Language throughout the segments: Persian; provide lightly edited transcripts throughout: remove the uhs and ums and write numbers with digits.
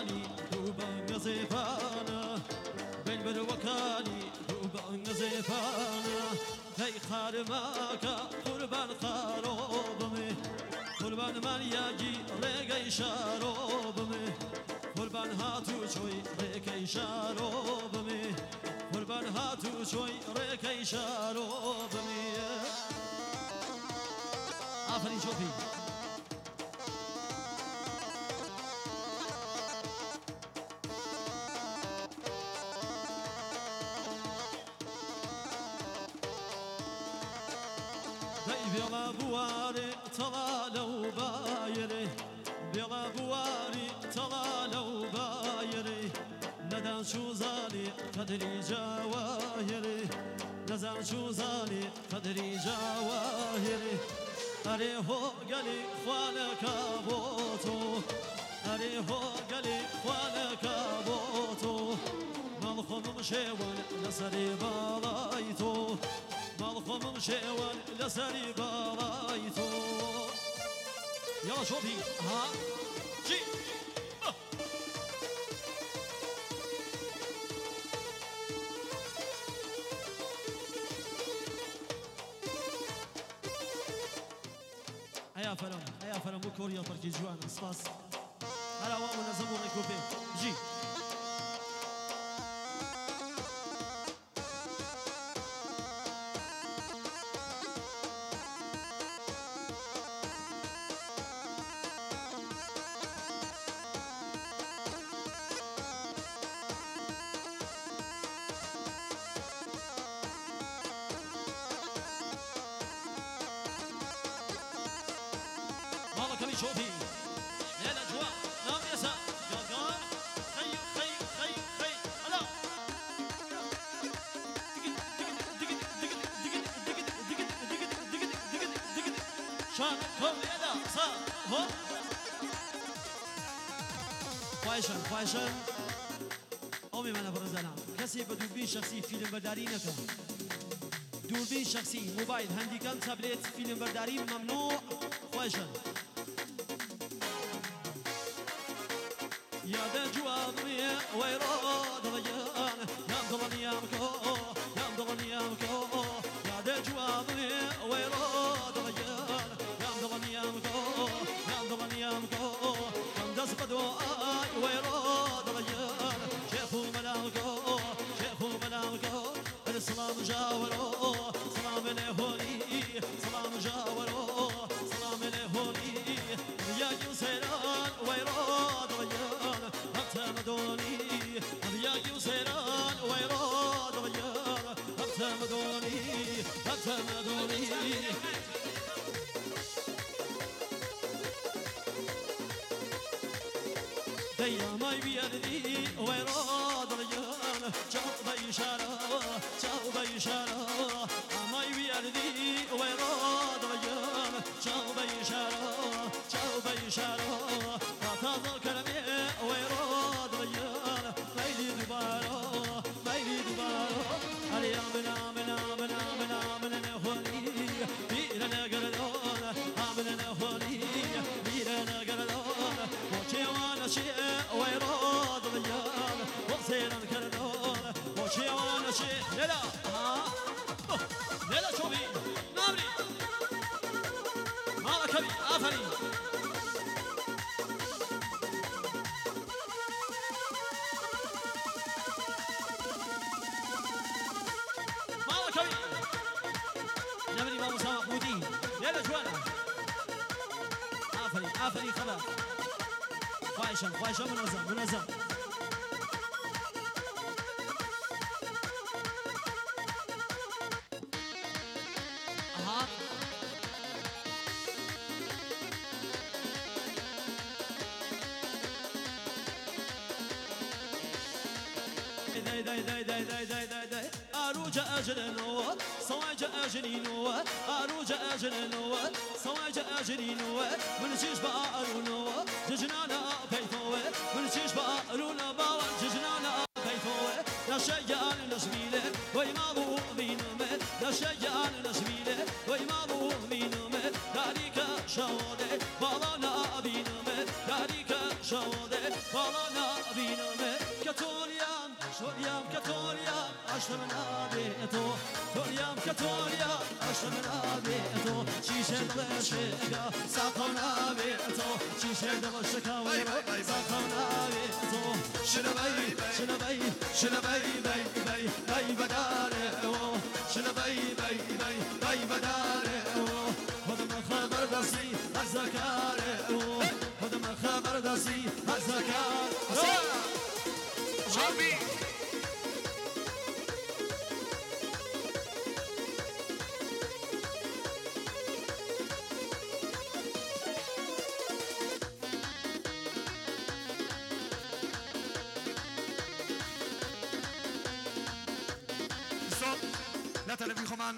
وكاني دوبا زيفانا بالبر وكاني دوبا زيفانا هي خارماك قربان خاروبمي قربان من يجي رقي شاروبمي قربان هاتو شوي رقي شاروبمي قربان هاتو شوي رقي شاروبمي آفرین شوفی بيلا بواري طلالو بايري بيلا بواري طلالو بايري ندان شو زالي قدري جواهري ندان شو زالي قدري جواهري أري هو قلي خوانك بوتو أري هو قلي خوانك بوتو مالخم مشيون لسري بالايتو مالخم مشيون لسري بالايتو يلا شوفي ها جي هيا فرم بكوريا بركي جوان سباس هلا وامو نزمو ريكوبي جي شوفي يا الاجواء نام يسار قاقار خي خي خي خي هلا شان كل يدا صار هو فايشن أمي من برزنا كسي بدوربين شخصي فيلم برداري نكا دوربين شخصي موبايل هانديكام تابلت فيلم برداري ممنوع فايشن يا ذا جوابي ويراد ضيان يا مضلني يا مكو يا مضلني يا مكو يا ذا جوابي ويراد ضيان يا مضلني يا مكو يا مضلني يا مكو كم دس بدواي ويراد ضيان شيخو ملاكو شيخو ملاكو السلام جاورو سلام لهولي سلام جاورو سلام لهولي يا جوسيران ويراد ضيان مدوني يا يوسيران ويراد غيار أنت مدوني ديا ما يبيردي ويراد غيار جاو بيشارة ما يبيردي ويراد غيار جاو بيشارة تازل كلمي ويراد غيار ميلي دوبارو علي آمن نهوني بيرنا قردون آمن نهوني بيرنا قردون وشي وانا شيء ويراد غيار وصيرا كردون وشي وانا شيء لا شوفي نامري مالا كبي آفرين نمري ما مسامح محمودي يلا جوانا آفري خلا خوايشة منظم أها داي أروج أجرنو صواج أجرينو أروج أجرنو صواج أجرينو من شيش بارونو ججنانا بيتو من شيش بارونا باوا ججنانا بيتو نشيان نشميله ويمالو مينمه نشيان نشميله ويمالو مينمه داريك شاوده بالانا بينمه داريك شاوده والله نبينا كتوليام شوليام كتوليام أشرنا بيتو توليام كتوليام أشرنا بيتو شيشة دلشكا ساقنا بيتو شيشة دلشكا ويرو ساقنا بيتو شنبي شنبي شنبي بي بي بي بداره شنبي بي بي بي بداره خدم خبر دسي الزكاره خدم خبر دسي الزكاره شعبي لا تلفي خمان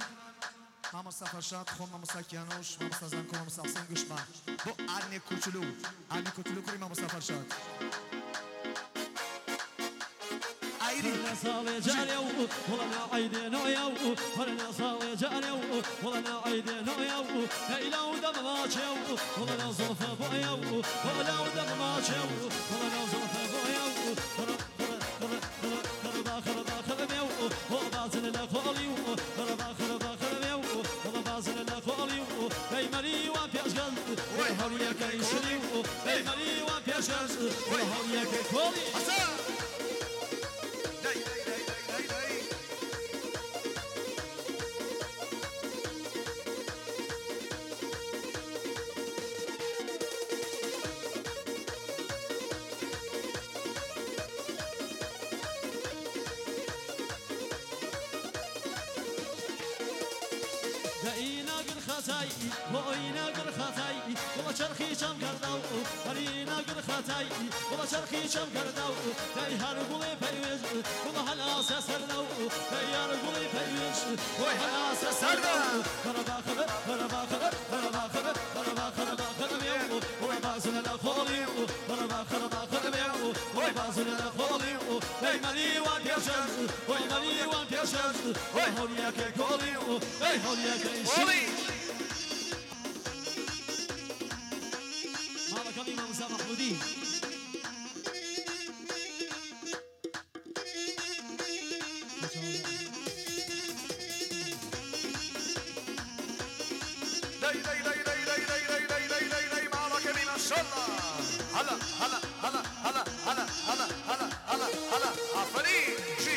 ماما سفرشات خم ماما ساكيانوش ماما سازانكو ماما سافسان قشما بو عني كوتلو كري ماما سفرشات ولنا صالي جاريو ولنا عيدين وياو ولنا صالي جاريو ولنا عيدين وياو لا إله ودم ما تشيو ولنا زلف بوياو ولا ودم ما تشيو ولنا زلف بوياو خربا خربا خربيو وبازل لا خوليو خربا خربا خربيو وبازل لا خوليو اي مري وبيشغل وهوليا كيشليو اي مري وبيشغل وهوليا كيكولي خطاي وإنا قر خطاي والله شرخي شم كرداو هرينا قر خطاي والله شرخي شم كرداو داي هرقولي بيوز والله هلاس سرداو داي هرقولي بيوز والله هلاس سرداو خربا خرب خربا خرب خربا خرب خربا خربا خرب يو والله بازل لا خولي خربا خربا خرب يو والله بازل لا خولي داي مالي وبيشز والله مالي وبيشز والله هوليا كولي اي هوليا كولي إمام موسى محمودي معك من الشلة هلا هلا هلا هلا هلا هلا هلا هلا هلا عفريت جي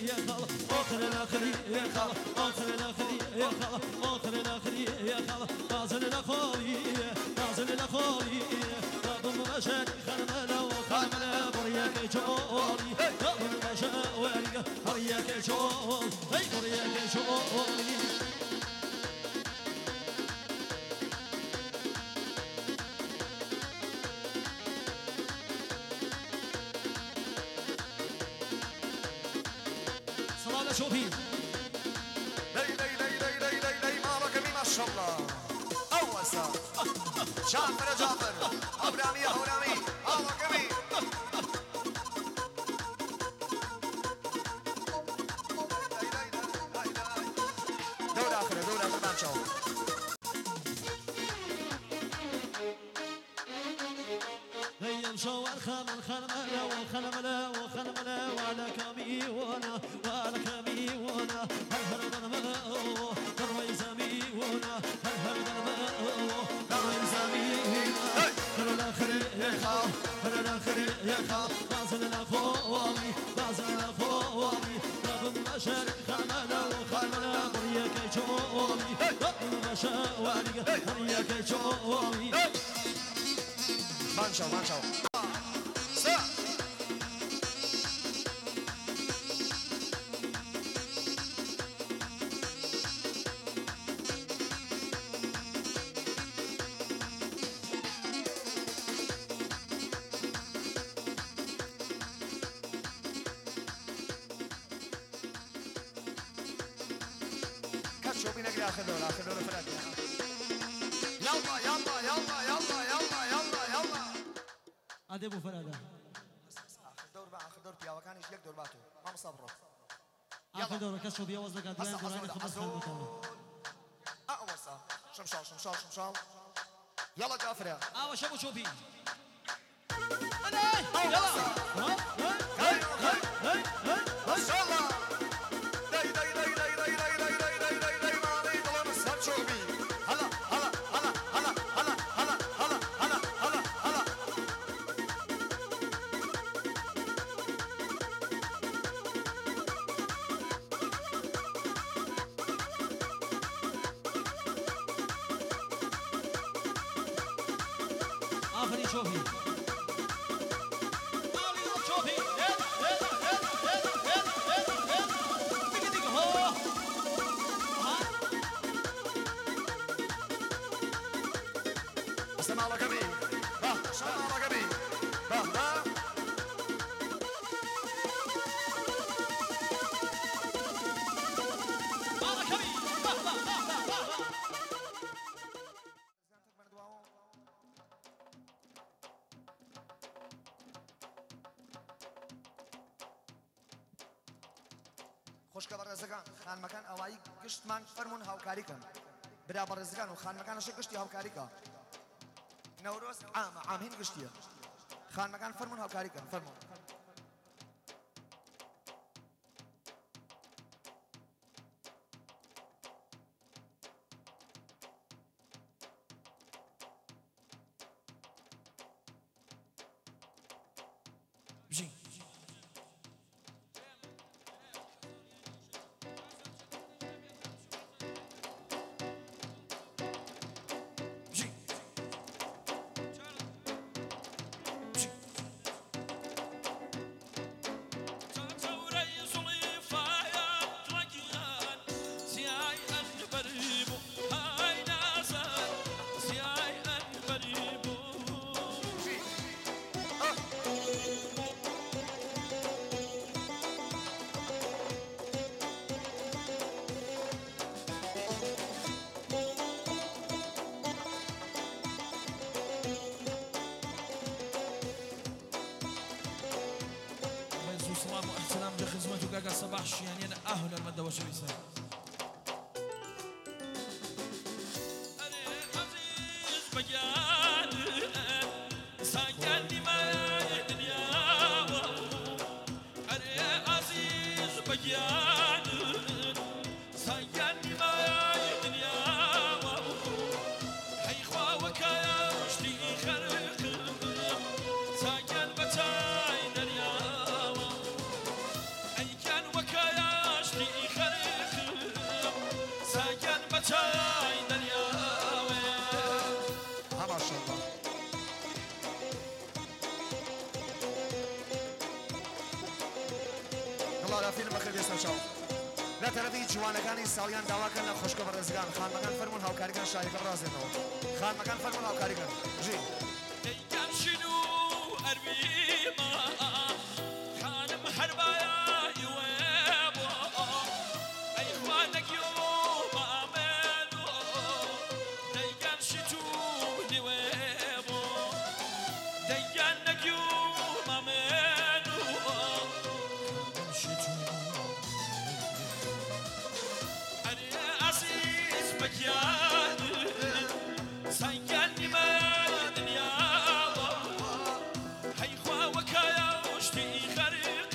يا خلا آخر الآخري يا خلا آخر الآخري يا خلا آخر الآخري يا خلا نازل الأخوي نازل الأخوي رابم مشاك خرمنا وخرمنا برياك جوري رابم مشاك برياك جوري برياك جوري شوفي لي مالك من الشلة أول ساعة جعفر أبرامي مالك من دور آخر بانشو هيا مشوا الخنملة وعلى كميونا وعلى كميونا هل الماء تروي زميونا هل الماء تروي زميونا هل الآخر يا خال بازل الأخوامي رب المشارق خمنا بريك جومي رب المشاوارق بريك جومي مانشو كاتشو بينقري آخر دور فرق يلا هذا ابو فرادة آخر دور بيا وكان يجيك دور باتو ما مصبره آخر دور کسو بیا وزن کردن دوران خمس خان مکمل أمرسا شمشال شمشال شمشال يلا جعفر آوا شبو شوفي أنا يلا ما شاء الله داي داي داي داي داي داي داي داي داي داي داي مالي طلع مسحب شوفي هلا هلا هلا هلا هلا هلا هلا هلا هلا هلا آخرين شوفي استمع على قبي با استمع على قبي با با خوشکە بە ڕێزەکان خانمەکان ئەوایی گشتمان فەرمونون هاوکاریکەن برا بە ڕێزەکان و خانمەکانەشە گشتی هاوکاریکە نەورۆز ئامە ئامهین گشتیە خانمەکان فەرمونون هاوکاریکەن فەرمونون بژین سلام واحترام لخدمتك كاكا صباح الشياني انا اهلا المدى وشريسه عزيز بيان ساكني ما الدنيا عزيز بيان ساكني ما الدنيا حي خواك يا وشتي خرق ساكن بتاي دريا ساكن بتاي دنياوي ما شاء الله الله لا فيلم بخير يسمع شاو لا ترى جوانەکانی ساڵیان داواکەن لە خۆشکە بە ڕێزگان خانمەکان فەرمونون هاوکاریکەن شاریکە ڕازێنەوە خانمەکان فەرمونون هاوکاریکەن ژی دەیگەم شنو ئەرویما خانم هەربایە یوێبۆ ئەی خوانەگیۆ مامێنۆ دەیگەم شتو نیوێبۆ دەیگەن نەگیۆ مامێنۆ شتو ئەرێ عەزیز بەگیان سايقني ما الدنيا هي خواك يا وشتي خريق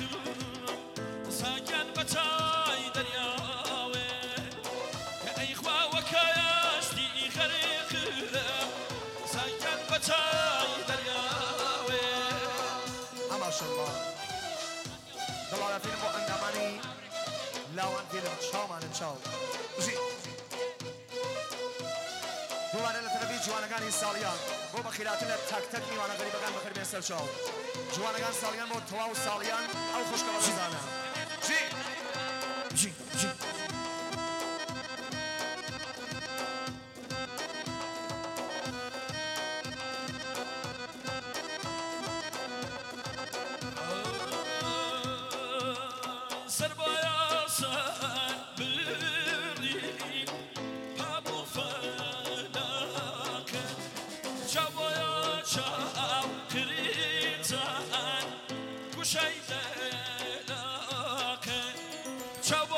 سايقن بتاي دنيا هي خواك يا وشتي خريق سايقن بتاي دنيا ما شاء الله الله لا فيلم عندماني لاوان فيلم شاو مان شاو ژی دوباره لەتەرەفی جوانەکانی ساڵیان بۆ بەخیراتن لە تەک میوانە غەریبەکان بەخێربێن سەر چاو جوانەکان ساڵیان بۆ تەواو ساڵیان ئەو خوشکە بە ڕێزانە ژی جي جي سربايا سان بري هابو فلاك شابايا شاب كريتان كشاي دلاك شابايا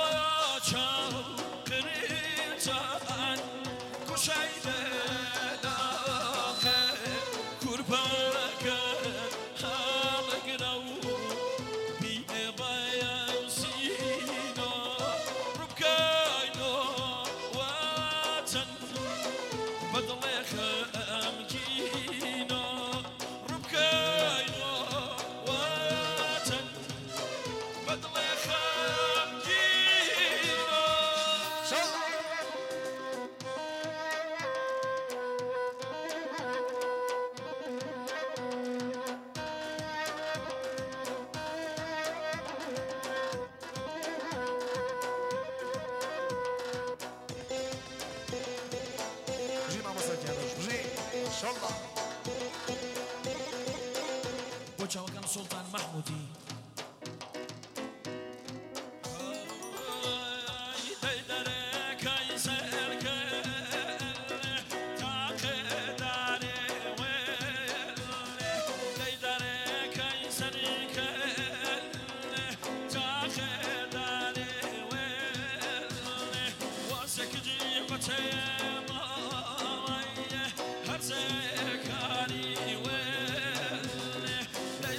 سلطان محمودی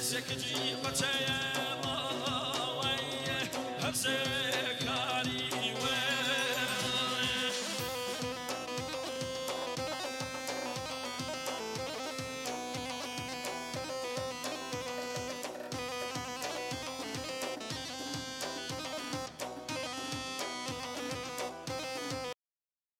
Second,